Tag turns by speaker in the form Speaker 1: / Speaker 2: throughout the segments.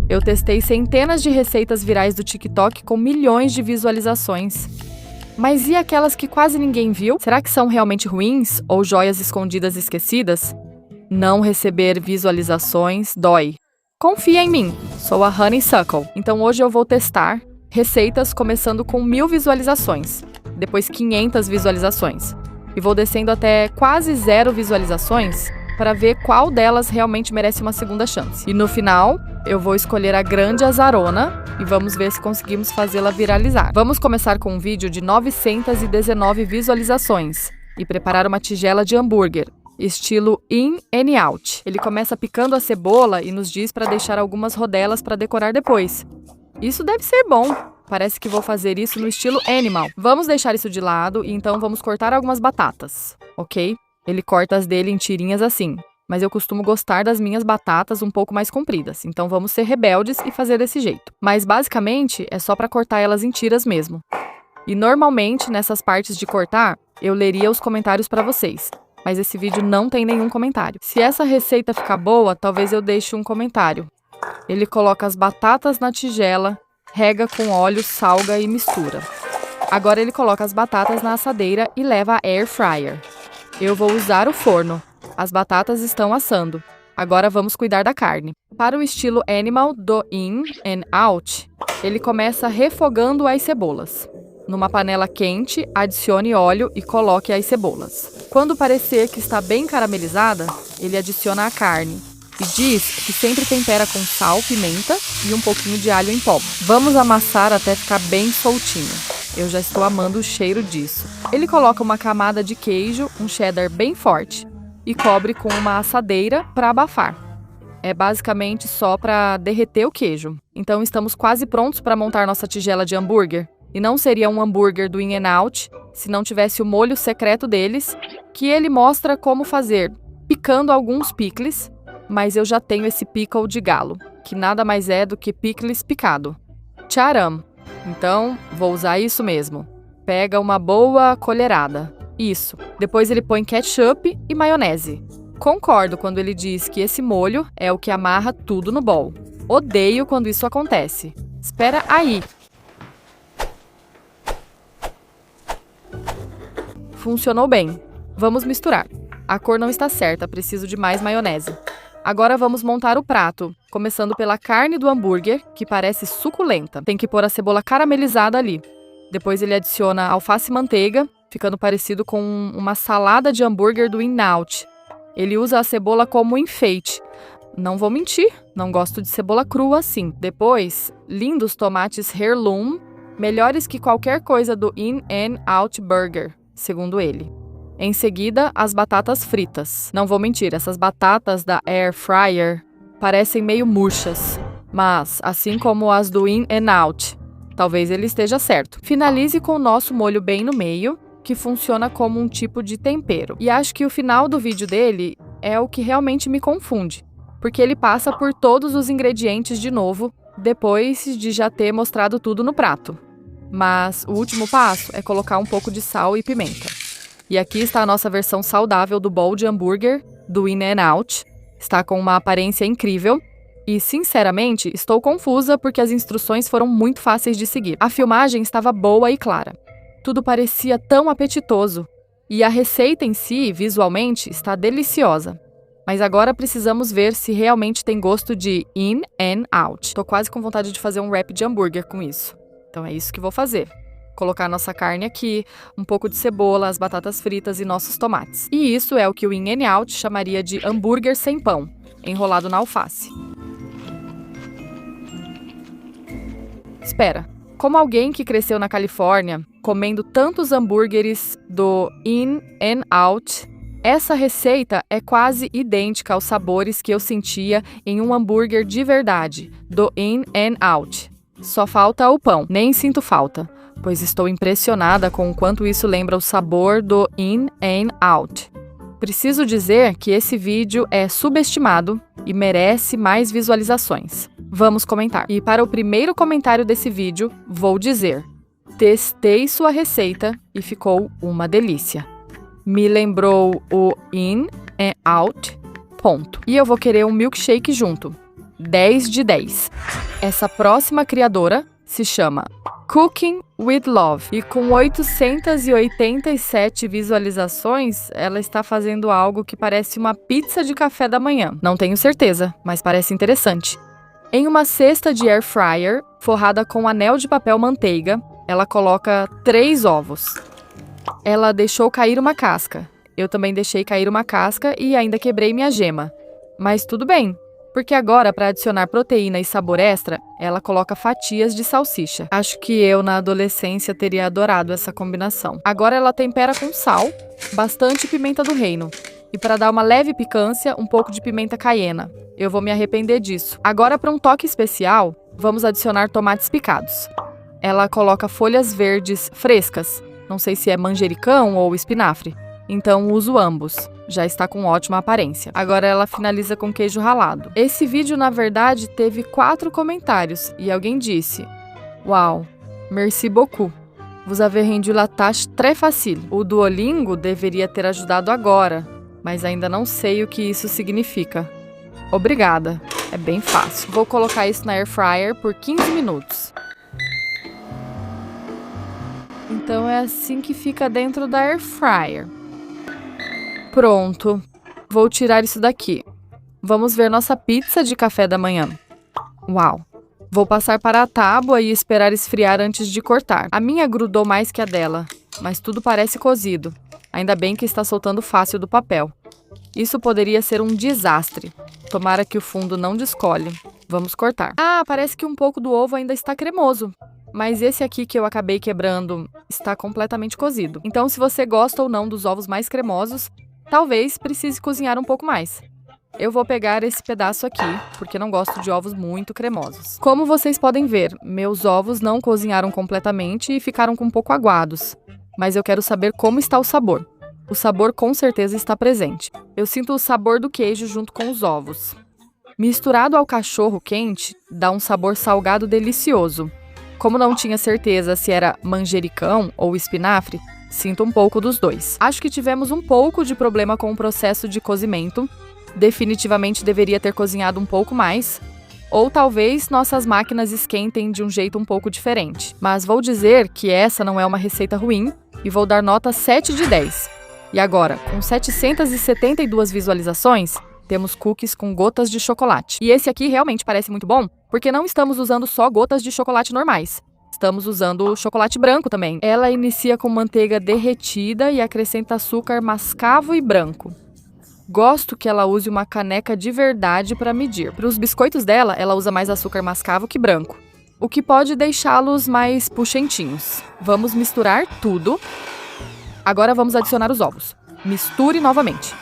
Speaker 1: Eu testei centenas de receitas virais do TikTok com milhões de visualizações. Mas e aquelas que quase ninguém viu? Será que são realmente ruins ou joias escondidas esquecidas? Não receber visualizações dói. Confia em mim, sou a Honeysuckle. Então hoje eu vou testar receitas começando com 1000 visualizações, depois 500 visualizações. E vou descendo até quase 0 visualizações para ver qual delas realmente merece uma segunda chance. E no final, eu vou escolher a grande azarona e vamos ver se conseguimos fazê-la viralizar. Vamos começar com um vídeo de 919 visualizações e preparar uma tigela de hambúrguer, estilo in and out. Ele começa picando a cebola e nos diz para deixar algumas rodelas para decorar depois. Isso deve ser bom. Parece que vou fazer isso no estilo animal. Vamos deixar isso de lado e então vamos cortar algumas batatas, ok? Ele corta as dele em tirinhas assim, mas eu costumo gostar das minhas batatas um pouco mais compridas, então vamos ser rebeldes e fazer desse jeito. Mas basicamente é só para cortar elas em tiras mesmo. E normalmente nessas partes de cortar, eu leria os comentários para vocês, mas esse vídeo não tem nenhum comentário. Se essa receita ficar boa, talvez eu deixe um comentário. Ele coloca as batatas na tigela, rega com óleo, salga e mistura. Agora ele coloca as batatas na assadeira e leva à air fryer. Eu vou usar o forno. As batatas estão assando. Agora vamos cuidar da carne. Para o estilo animal do in and out, ele começa refogando as cebolas. Numa panela quente, adicione óleo e coloque as cebolas. Quando parecer que está bem caramelizada, ele adiciona a carne. E diz que sempre tempera com sal, pimenta e um pouquinho de alho em pó. Vamos amassar até ficar bem soltinho. Eu já estou amando o cheiro disso. Ele coloca uma camada de queijo, um cheddar bem forte, e cobre com uma assadeira para abafar. É basicamente só para derreter o queijo. Então estamos quase prontos para montar nossa tigela de hambúrguer. E não seria um hambúrguer do In and Out se não tivesse o molho secreto deles, que ele mostra como fazer, picando alguns picles, mas eu já tenho esse pickle de galo, que nada mais é do que picles picado. Tcharam! Então, vou usar isso mesmo. Pega uma boa colherada. Isso. Depois ele põe ketchup e maionese. Concordo quando ele diz que esse molho é o que amarra tudo no bowl. Odeio quando isso acontece. Espera aí. Funcionou bem. Vamos misturar. A cor não está certa, preciso de mais maionese. Agora vamos montar o prato, começando pela carne do hambúrguer, que parece suculenta. Tem que pôr a cebola caramelizada ali. Depois ele adiciona alface e manteiga, ficando parecido com uma salada de hambúrguer do In-N-Out. Ele usa a cebola como enfeite. Não vou mentir, não gosto de cebola crua assim. Depois, lindos tomates heirloom, melhores que qualquer coisa do In-N-Out Burger, segundo ele. Em seguida, as batatas fritas. Não vou mentir, essas batatas da air fryer parecem meio murchas, mas assim como as do In and Out, talvez ele esteja certo. Finalize com o nosso molho bem no meio, que funciona como um tipo de tempero. E acho que o final do vídeo dele é o que realmente me confunde, porque ele passa por todos os ingredientes de novo, depois de já ter mostrado tudo no prato. Mas o último passo é colocar um pouco de sal e pimenta. E aqui está a nossa versão saudável do bowl de hambúrguer do In and Out. Está com uma aparência incrível. E, sinceramente, estou confusa porque as instruções foram muito fáceis de seguir. A filmagem estava boa e clara. Tudo parecia tão apetitoso. E a receita em si, visualmente, está deliciosa. Mas agora precisamos ver se realmente tem gosto de In and Out. Tô quase com vontade de fazer um wrap de hambúrguer com isso. Então é isso que vou fazer. Colocar nossa carne aqui, um pouco de cebola, as batatas fritas e nossos tomates. E isso é o que o In and Out chamaria de hambúrguer sem pão, enrolado na alface. Espera, como alguém que cresceu na Califórnia, comendo tantos hambúrgueres do In and Out, essa receita é quase idêntica aos sabores que eu sentia em um hambúrguer de verdade, do In and Out. Só falta o pão, nem sinto falta, pois estou impressionada com o quanto isso lembra o sabor do In and Out. Preciso dizer que esse vídeo é subestimado e merece mais visualizações. Vamos comentar. E para o primeiro comentário desse vídeo, vou dizer: testei sua receita e ficou uma delícia. Me lembrou o In and Out, ponto. E eu vou querer um milkshake junto. 10 de 10. Essa próxima criadora se chama Cooking with Love e com 887 visualizações, ela está fazendo algo que parece uma pizza de café da manhã. Não tenho certeza, mas parece interessante. Em uma cesta de air fryer, forrada com anel de papel manteiga, ela coloca 3 ovos. Ela deixou cair uma casca. Eu também deixei cair uma casca e ainda quebrei minha gema. Mas tudo bem, porque agora, para adicionar proteína e sabor extra, ela coloca fatias de salsicha. Acho que eu, na adolescência, teria adorado essa combinação. Agora ela tempera com sal, bastante pimenta do reino. E para dar uma leve picância, um pouco de pimenta caiena. Eu vou me arrepender disso. Agora, para um toque especial, vamos adicionar tomates picados. Ela coloca folhas verdes frescas. Não sei se é manjericão ou espinafre. Então uso ambos. Já está com ótima aparência. Agora ela finaliza com queijo ralado. Esse vídeo, na verdade, teve 4 comentários. E alguém disse: Uau, merci beaucoup. Vous avez rendu la tâche très facile. O Duolingo deveria ter ajudado agora, mas ainda não sei o que isso significa. Obrigada. É bem fácil. Vou colocar isso na air fryer por 15 minutos. Então é assim que fica dentro da air fryer. Pronto. Vou tirar isso daqui. Vamos ver nossa pizza de café da manhã. Uau. Vou passar para a tábua e esperar esfriar antes de cortar. A minha grudou mais que a dela, mas tudo parece cozido. Ainda bem que está soltando fácil do papel. Isso poderia ser um desastre. Tomara que o fundo não descolhe. Vamos cortar. Ah, parece que um pouco do ovo ainda está cremoso. Mas esse aqui que eu acabei quebrando está completamente cozido. Então, se você gosta ou não dos ovos mais cremosos, talvez precise cozinhar um pouco mais. Eu vou pegar esse pedaço aqui, porque não gosto de ovos muito cremosos. Como vocês podem ver, meus ovos não cozinharam completamente e ficaram um pouco aguados. Mas eu quero saber como está o sabor. O sabor com certeza está presente. Eu sinto o sabor do queijo junto com os ovos. Misturado ao cachorro quente, dá um sabor salgado delicioso. Como não tinha certeza se era manjericão ou espinafre, sinto um pouco dos dois. Acho que tivemos um pouco de problema com o processo de cozimento. Definitivamente deveria ter cozinhado um pouco mais. Ou talvez nossas máquinas esquentem de um jeito um pouco diferente. Mas vou dizer que essa não é uma receita ruim e vou dar nota 7 de 10. E agora, com 772 visualizações, temos cookies com gotas de chocolate. E esse aqui realmente parece muito bom, porque não estamos usando só gotas de chocolate normais. Estamos usando chocolate branco também. Ela inicia com manteiga derretida e acrescenta açúcar mascavo e branco. Gosto que ela use uma caneca de verdade para medir. Para os biscoitos dela, ela usa mais açúcar mascavo que branco, o que pode deixá-los mais puxentinhos. Vamos misturar tudo. Agora vamos adicionar os ovos. Misture novamente.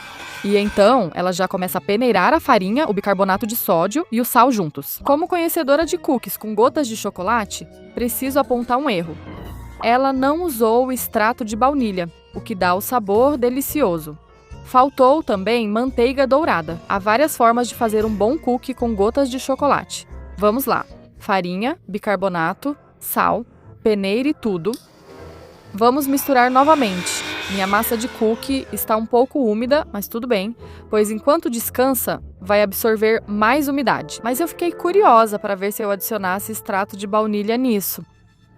Speaker 1: E então, ela já começa a peneirar a farinha, o bicarbonato de sódio e o sal juntos. Como conhecedora de cookies com gotas de chocolate, preciso apontar um erro. Ela não usou o extrato de baunilha, o que dá o sabor delicioso. Faltou também manteiga dourada. Há várias formas de fazer um bom cookie com gotas de chocolate. Vamos lá. Farinha, bicarbonato, sal, peneire tudo. Vamos misturar novamente. Minha massa de cookie está um pouco úmida, mas tudo bem, pois enquanto descansa, vai absorver mais umidade. Mas eu fiquei curiosa para ver se eu adicionasse extrato de baunilha nisso.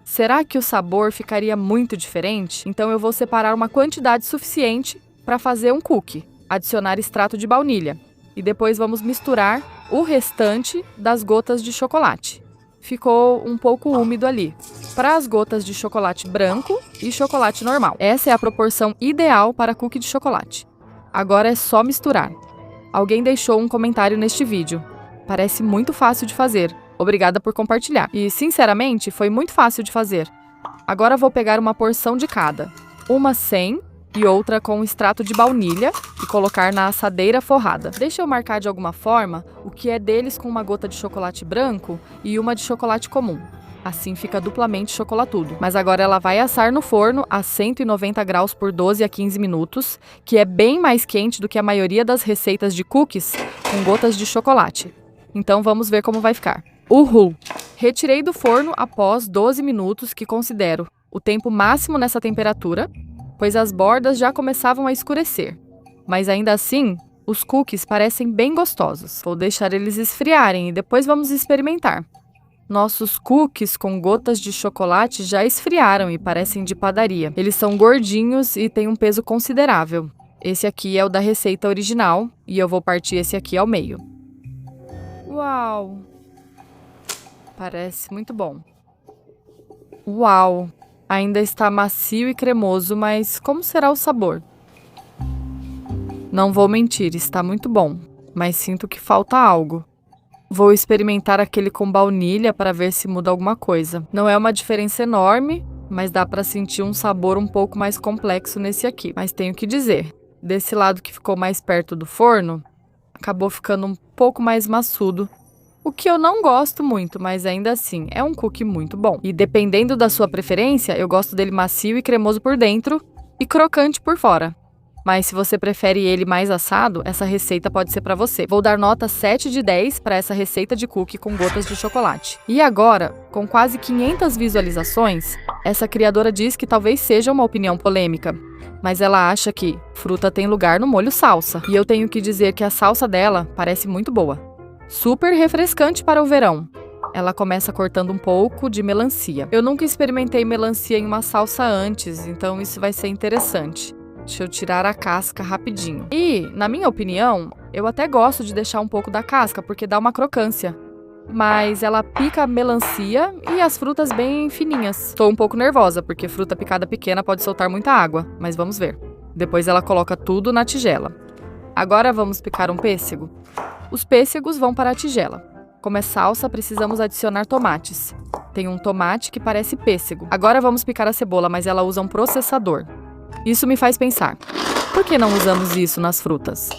Speaker 1: Será que o sabor ficaria muito diferente? Então eu vou separar uma quantidade suficiente para fazer um cookie, adicionar extrato de baunilha e depois vamos misturar o restante das gotas de chocolate. Ficou um pouco úmido ali. Para as gotas de chocolate branco e chocolate normal. Essa é a proporção ideal para cookie de chocolate. Agora é só misturar. Alguém deixou um comentário neste vídeo. Parece muito fácil de fazer. Obrigada por compartilhar. E, sinceramente, foi muito fácil de fazer. Agora vou pegar uma porção de cada. Uma sem e outra com extrato de baunilha e colocar na assadeira forrada. Deixa eu marcar de alguma forma o que é deles com uma gota de chocolate branco e uma de chocolate comum. Assim fica duplamente chocolatudo. Mas agora ela vai assar no forno a 190 graus por 12 a 15 minutos, que é bem mais quente do que a maioria das receitas de cookies com gotas de chocolate. Então vamos ver como vai ficar. Uhul! Retirei do forno após 12 minutos, que considero o tempo máximo nessa temperatura, pois as bordas já começavam a escurecer. Mas ainda assim, Os cookies parecem bem gostosos. Vou deixar eles esfriarem e depois vamos experimentar. Nossos cookies com gotas de chocolate já esfriaram e parecem de padaria. Eles são gordinhos e têm um peso considerável. Esse aqui é o da receita original e eu vou partir esse aqui ao meio. Uau! Parece muito bom. Uau! Ainda está macio e cremoso, mas como será o sabor? Não vou mentir, está muito bom, mas sinto que falta algo. Vou experimentar aquele com baunilha para ver se muda alguma coisa. Não é uma diferença enorme, mas dá para sentir um sabor um pouco mais complexo nesse aqui. Mas tenho que dizer, desse lado que ficou mais perto do forno, acabou ficando um pouco mais maçudo. O que eu não gosto muito, mas ainda assim, é um cookie muito bom. E dependendo da sua preferência, eu gosto dele macio e cremoso por dentro e crocante por fora. Mas se você prefere ele mais assado, essa receita pode ser para você. Vou dar nota 7 de 10 para essa receita de cookie com gotas de chocolate. E agora, com quase 500 visualizações, essa criadora diz que talvez seja uma opinião polêmica, mas ela acha que fruta tem lugar no molho salsa. E eu tenho que dizer que a salsa dela parece muito boa. Super refrescante para o verão. Ela começa cortando um pouco de melancia. Eu nunca experimentei melancia em uma salsa antes, então isso vai ser interessante. Deixa eu tirar a casca rapidinho. E, na minha opinião, eu até gosto de deixar um pouco da casca, porque dá uma crocância. Mas ela pica a melancia e as frutas bem fininhas. Tô um pouco nervosa, porque fruta picada pequena pode soltar muita água, mas vamos ver. Depois ela coloca tudo na tigela. Agora vamos picar um pêssego. Os pêssegos vão para a tigela. Como é salsa, precisamos adicionar tomates. Tem um tomate que parece pêssego. Agora vamos picar a cebola, mas ela usa um processador. Isso me faz pensar, por que não usamos isso nas frutas?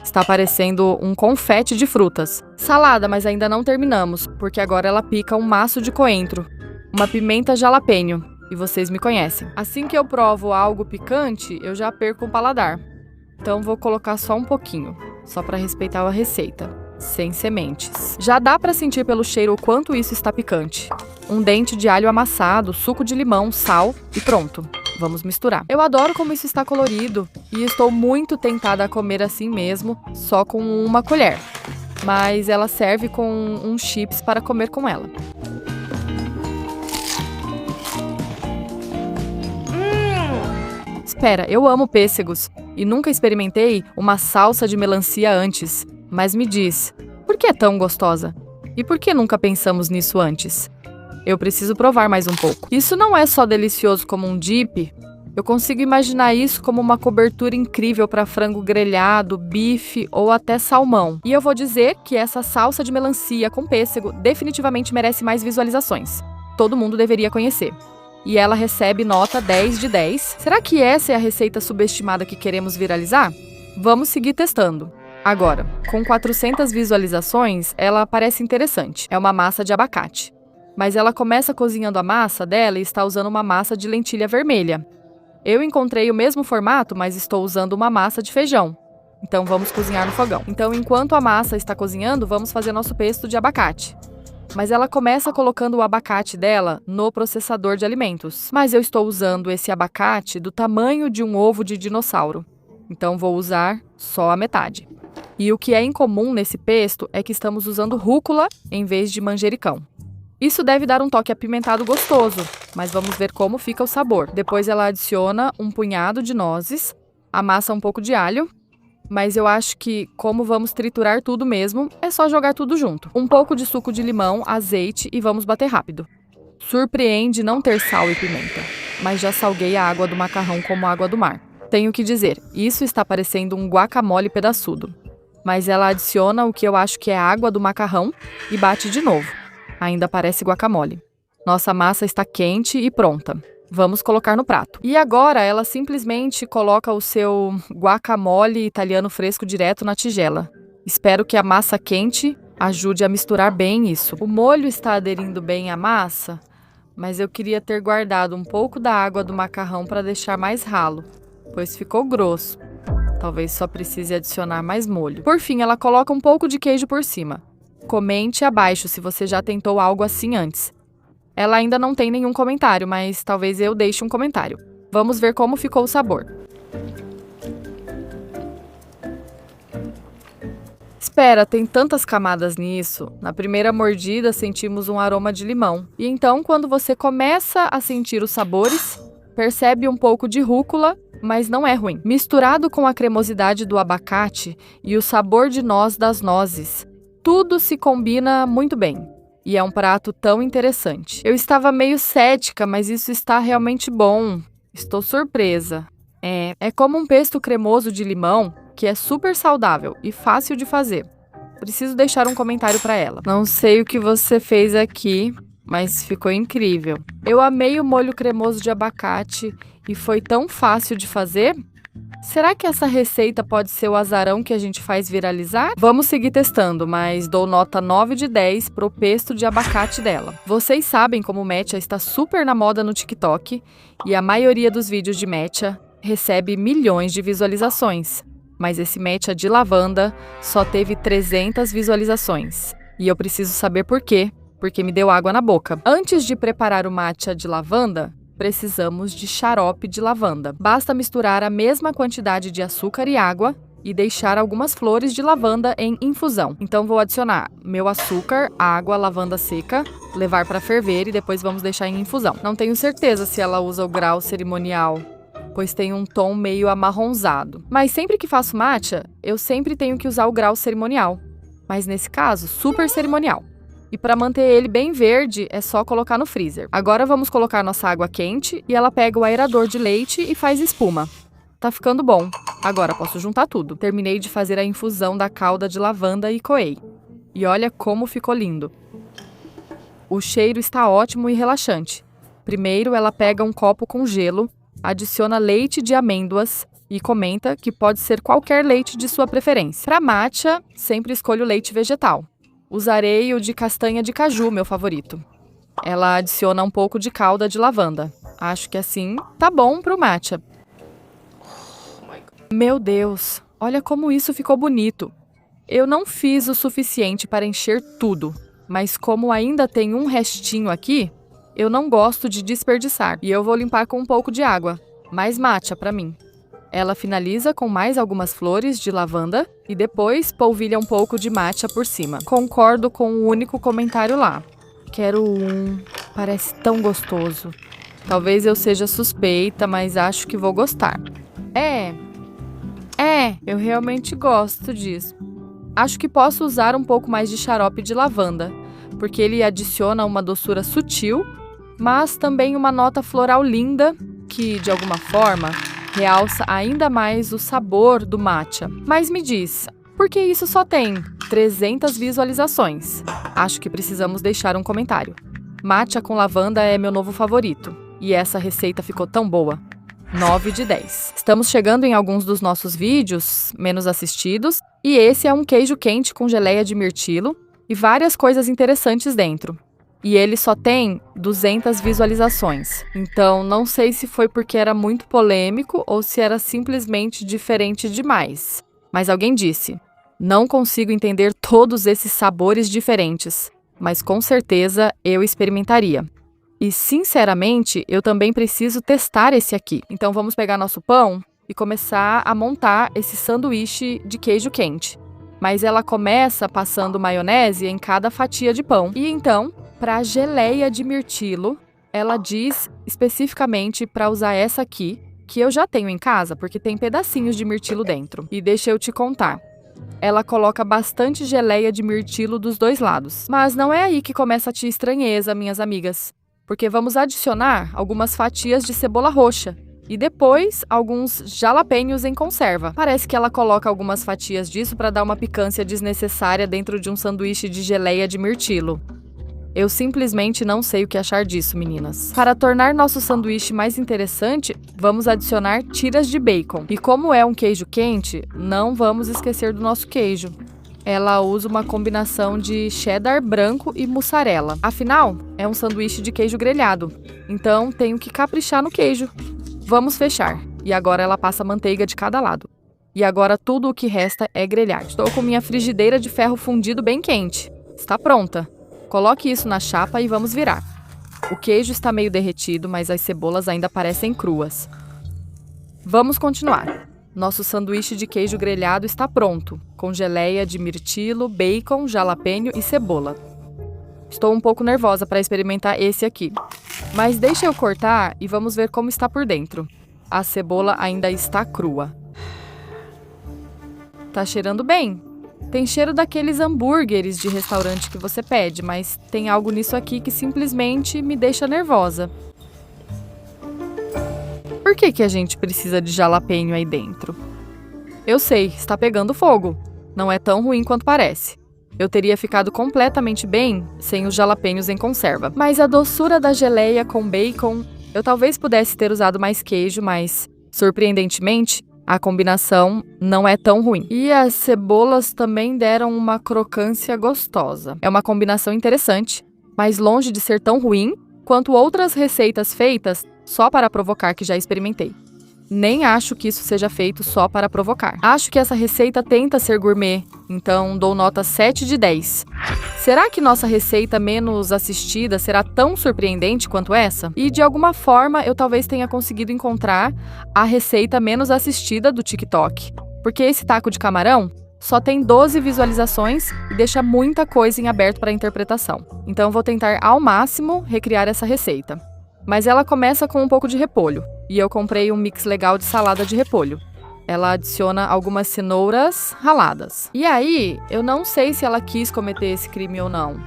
Speaker 1: Está parecendo um confete de frutas. Salada, mas ainda não terminamos, porque agora ela pica um maço de coentro, uma pimenta jalapeno, e vocês me conhecem. Assim que eu provo algo picante, eu já perco o paladar. Então vou colocar só um pouquinho, só para respeitar a receita, sem sementes. Já dá para sentir pelo cheiro o quanto isso está picante. Um dente de alho amassado, suco de limão, sal e pronto. Vamos misturar. Eu adoro como isso está colorido e estou muito tentada a comer assim mesmo, só com uma colher. Mas ela serve com uns chips para comer com ela. Espera, eu amo pêssegos e nunca experimentei uma salsa de melancia antes. Mas me diz, por que é tão gostosa? E por que nunca pensamos nisso antes? Eu preciso provar mais um pouco. Isso não é só delicioso como um dip. Eu consigo imaginar isso como uma cobertura incrível para frango grelhado, bife ou até salmão. E eu vou dizer que essa salsa de melancia com pêssego definitivamente merece mais visualizações. Todo mundo deveria conhecer. E ela recebe nota 10 de 10. Será que essa é a receita subestimada que queremos viralizar? Vamos seguir testando. Agora, com 400 visualizações, ela parece interessante. É uma massa de abacate. Mas ela começa cozinhando a massa dela e está usando uma massa de lentilha vermelha. Eu encontrei o mesmo formato, mas estou usando uma massa de feijão. Então vamos cozinhar no fogão. Então, enquanto a massa está cozinhando, vamos fazer nosso pesto de abacate. Mas ela começa colocando o abacate dela no processador de alimentos. Mas eu estou usando esse abacate do tamanho de um ovo de dinossauro. Então vou usar só a metade. E o que é incomum nesse pesto é que estamos usando rúcula em vez de manjericão. Isso deve dar um toque apimentado gostoso, mas vamos ver como fica o sabor. Depois ela adiciona um punhado de nozes, amassa um pouco de alho, mas eu acho que, como vamos triturar tudo mesmo, é só jogar tudo junto. Um pouco de suco de limão, azeite e vamos bater rápido. Surpreende não ter sal e pimenta, mas já salguei a água do macarrão como água do mar. Tenho que dizer, isso está parecendo um guacamole pedaçudo. Mas ela adiciona o que eu acho que é água do macarrão e bate de novo. Ainda parece guacamole. Nossa massa está quente e pronta. Vamos colocar no prato. E agora ela simplesmente coloca o seu guacamole italiano fresco direto na tigela. Espero que a massa quente ajude a misturar bem isso. O molho está aderindo bem à massa, mas eu queria ter guardado um pouco da água do macarrão para deixar mais ralo, pois ficou grosso. Talvez só precise adicionar mais molho. Por fim, ela coloca um pouco de queijo por cima. Comente abaixo se você já tentou algo assim antes. Ela ainda não tem nenhum comentário, mas talvez eu deixe um comentário. Vamos ver como ficou o sabor. Espera, tem tantas camadas nisso. Na primeira mordida sentimos um aroma de limão. E então, quando você começa a sentir os sabores, percebe um pouco de rúcula, mas não é ruim. Misturado com a cremosidade do abacate e o sabor de noz das nozes, tudo se combina muito bem. E é um prato tão interessante. Eu estava meio cética, mas isso está realmente bom. Estou surpresa. É como um pesto cremoso de limão, que é super saudável e fácil de fazer. Preciso deixar um comentário para ela. Não sei o que você fez aqui, mas ficou incrível. Eu amei o molho cremoso de abacate e foi tão fácil de fazer. Será que essa receita pode ser o azarão que a gente faz viralizar? Vamos seguir testando, mas dou nota 9 de 10 pro pesto de abacate dela. Vocês sabem como matcha está super na moda no TikTok e a maioria dos vídeos de matcha recebe milhões de visualizações. Mas esse matcha de lavanda só teve 300 visualizações. E eu preciso saber por quê, porque me deu água na boca. Antes de preparar o matcha de lavanda, precisamos de xarope de lavanda. Basta misturar a mesma quantidade de açúcar e água e deixar algumas flores de lavanda em infusão. Então vou adicionar meu açúcar, água, lavanda seca, levar para ferver e depois vamos deixar em infusão. Não tenho certeza se ela usa o grau cerimonial, pois tem um tom meio amarronzado. Mas sempre que faço matcha, eu sempre tenho que usar o grau cerimonial. Mas nesse caso, super cerimonial. E para manter ele bem verde, é só colocar no freezer. Agora vamos colocar nossa água quente e ela pega o aerador de leite e faz espuma. Tá ficando bom. Agora posso juntar tudo. Terminei de fazer a infusão da calda de lavanda e coei. E olha como ficou lindo. O cheiro está ótimo e relaxante. Primeiro ela pega um copo com gelo, adiciona leite de amêndoas e comenta que pode ser qualquer leite de sua preferência. Para matcha, sempre escolho leite vegetal. Usarei o de castanha de caju, meu favorito. Ela adiciona um pouco de calda de lavanda. Acho que assim tá bom pro matcha. Meu Deus, olha como isso ficou bonito. Eu não fiz o suficiente para encher tudo, mas como ainda tem um restinho aqui, eu não gosto de desperdiçar. E eu vou limpar com um pouco de água. Mais matcha para mim. Ela finaliza com mais algumas flores de lavanda e depois polvilha um pouco de matcha por cima. Concordo com o único comentário lá. Quero um. Parece tão gostoso. Talvez eu seja suspeita, mas acho que vou gostar. Eu realmente gosto disso. Acho que posso usar um pouco mais de xarope de lavanda, porque ele adiciona uma doçura sutil, mas também uma nota floral linda que, de alguma forma, realça ainda mais o sabor do matcha. Mas me diz, por que isso só tem 300 visualizações? Acho que precisamos deixar um comentário. Matcha com lavanda é meu novo favorito. E essa receita ficou tão boa. 9 de 10. Estamos chegando em alguns dos nossos vídeos menos assistidos. E esse é um queijo quente com geleia de mirtilo e várias coisas interessantes dentro. E ele só tem 200 visualizações. Então, não sei se foi porque era muito polêmico ou se era simplesmente diferente demais. Mas alguém disse, não consigo entender todos esses sabores diferentes, mas com certeza eu experimentaria. E, sinceramente, eu também preciso testar esse aqui. Então, vamos pegar nosso pão e começar a montar esse sanduíche de queijo quente. Mas ela começa passando maionese em cada fatia de pão. E então, para a geleia de mirtilo, ela diz especificamente para usar essa aqui, que eu já tenho em casa, porque tem pedacinhos de mirtilo dentro. E deixa eu te contar. Ela coloca bastante geleia de mirtilo dos dois lados. Mas não é aí que começa a tia estranheza, minhas amigas. Porque vamos adicionar algumas fatias de cebola roxa. E depois, alguns jalapeños em conserva. Parece que ela coloca algumas fatias disso para dar uma picância desnecessária dentro de um sanduíche de geleia de mirtilo. Eu simplesmente não sei o que achar disso, meninas. Para tornar nosso sanduíche mais interessante, vamos adicionar tiras de bacon. E como é um queijo quente, não vamos esquecer do nosso queijo. Ela usa uma combinação de cheddar branco e mussarela. Afinal, é um sanduíche de queijo grelhado. Então, tenho que caprichar no queijo. Vamos fechar. E agora ela passa manteiga de cada lado. E agora tudo o que resta é grelhar. Estou com minha frigideira de ferro fundido bem quente. Está pronta. Coloque isso na chapa e vamos virar. O queijo está meio derretido, mas as cebolas ainda parecem cruas. Vamos continuar. Nosso sanduíche de queijo grelhado está pronto, com geleia de mirtilo, bacon, jalapeno e cebola. Estou um pouco nervosa para experimentar esse aqui. Mas deixa eu cortar e vamos ver como está por dentro. A cebola ainda está crua. Tá cheirando bem. Tem cheiro daqueles hambúrgueres de restaurante que você pede, mas tem algo nisso aqui que simplesmente me deixa nervosa. Por que a gente precisa de jalapeno aí dentro? Eu sei, está pegando fogo. Não é tão ruim quanto parece. Eu teria ficado completamente bem sem os jalapenos em conserva. Mas a doçura da geleia com bacon... Eu talvez pudesse ter usado mais queijo, mas, surpreendentemente, a combinação não é tão ruim. E as cebolas também deram uma crocância gostosa. É uma combinação interessante, mas longe de ser tão ruim quanto outras receitas feitas só para provocar que já experimentei. Nem acho que isso seja feito só para provocar. Acho que essa receita tenta ser gourmet, então dou nota 7 de 10. Será que nossa receita menos assistida será tão surpreendente quanto essa? E de alguma forma eu talvez tenha conseguido encontrar a receita menos assistida do TikTok. Porque esse taco de camarão só tem 12 visualizações e deixa muita coisa em aberto para interpretação. Então eu vou tentar ao máximo recriar essa receita. Mas ela começa com um pouco de repolho. E eu comprei um mix legal de salada de repolho. Ela adiciona algumas cenouras raladas. E aí, eu não sei se ela quis cometer esse crime ou não,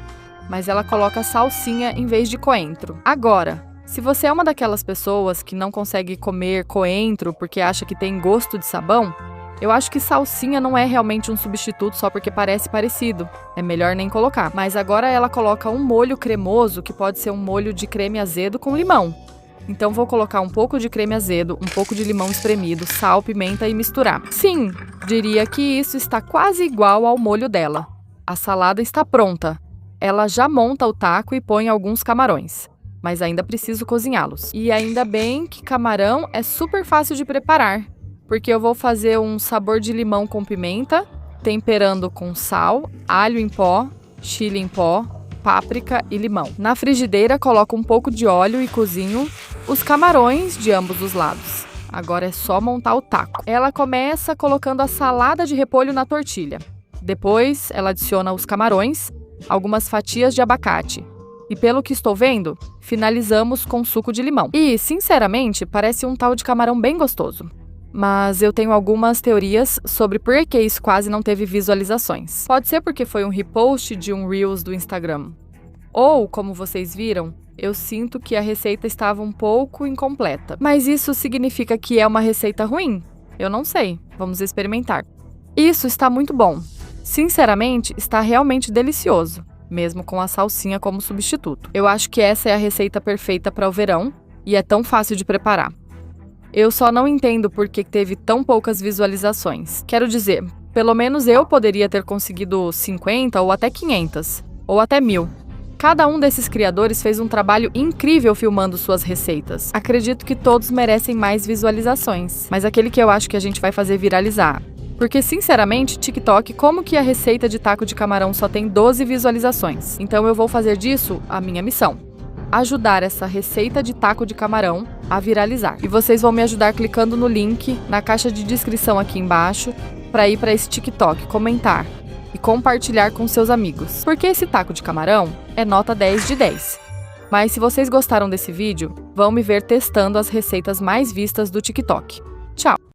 Speaker 1: mas ela coloca salsinha em vez de coentro. Agora, se você é uma daquelas pessoas que não consegue comer coentro porque acha que tem gosto de sabão, eu acho que salsinha não é realmente um substituto só porque parece parecido. É melhor nem colocar. Mas agora ela coloca um molho cremoso, que pode ser um molho de creme azedo com limão. Então vou colocar um pouco de creme azedo, um pouco de limão espremido, sal, pimenta e misturar. Sim, diria que isso está quase igual ao molho dela. A salada está pronta. Ela já monta o taco e põe alguns camarões. Mas ainda preciso cozinhá-los. E ainda bem que camarão é super fácil de preparar. Porque eu vou fazer um sabor de limão com pimenta, temperando com sal, alho em pó, chile em pó, páprica e limão. Na frigideira, coloco um pouco de óleo e cozinho os camarões de ambos os lados. Agora é só montar o taco. Ela começa colocando a salada de repolho na tortilha. Depois, ela adiciona os camarões, algumas fatias de abacate. E pelo que estou vendo, finalizamos com suco de limão. E, sinceramente, parece um tal de camarão bem gostoso. Mas eu tenho algumas teorias sobre por que isso quase não teve visualizações. Pode ser porque foi um repost de um Reels do Instagram. Ou, como vocês viram, eu sinto que a receita estava um pouco incompleta. Mas isso significa que é uma receita ruim? Eu não sei. Vamos experimentar. Isso está muito bom. Sinceramente, está realmente delicioso, mesmo com a salsinha como substituto. Eu acho que essa é a receita perfeita para o verão e é tão fácil de preparar. Eu só não entendo por que teve tão poucas visualizações. Quero dizer, pelo menos eu poderia ter conseguido 50 ou até 500, ou até 1000. Cada um desses criadores fez um trabalho incrível filmando suas receitas. Acredito que todos merecem mais visualizações, mas aquele que eu acho que a gente vai fazer viralizar. Porque, sinceramente, TikTok, como que a receita de taco de camarão só tem 12 visualizações? Então eu vou fazer disso a minha missão. Ajudar essa receita de taco de camarão a viralizar. E vocês vão me ajudar clicando no link na caixa de descrição aqui embaixo para ir para esse TikTok, comentar e compartilhar com seus amigos. Porque esse taco de camarão é nota 10 de 10. Mas se vocês gostaram desse vídeo, vão me ver testando as receitas mais vistas do TikTok.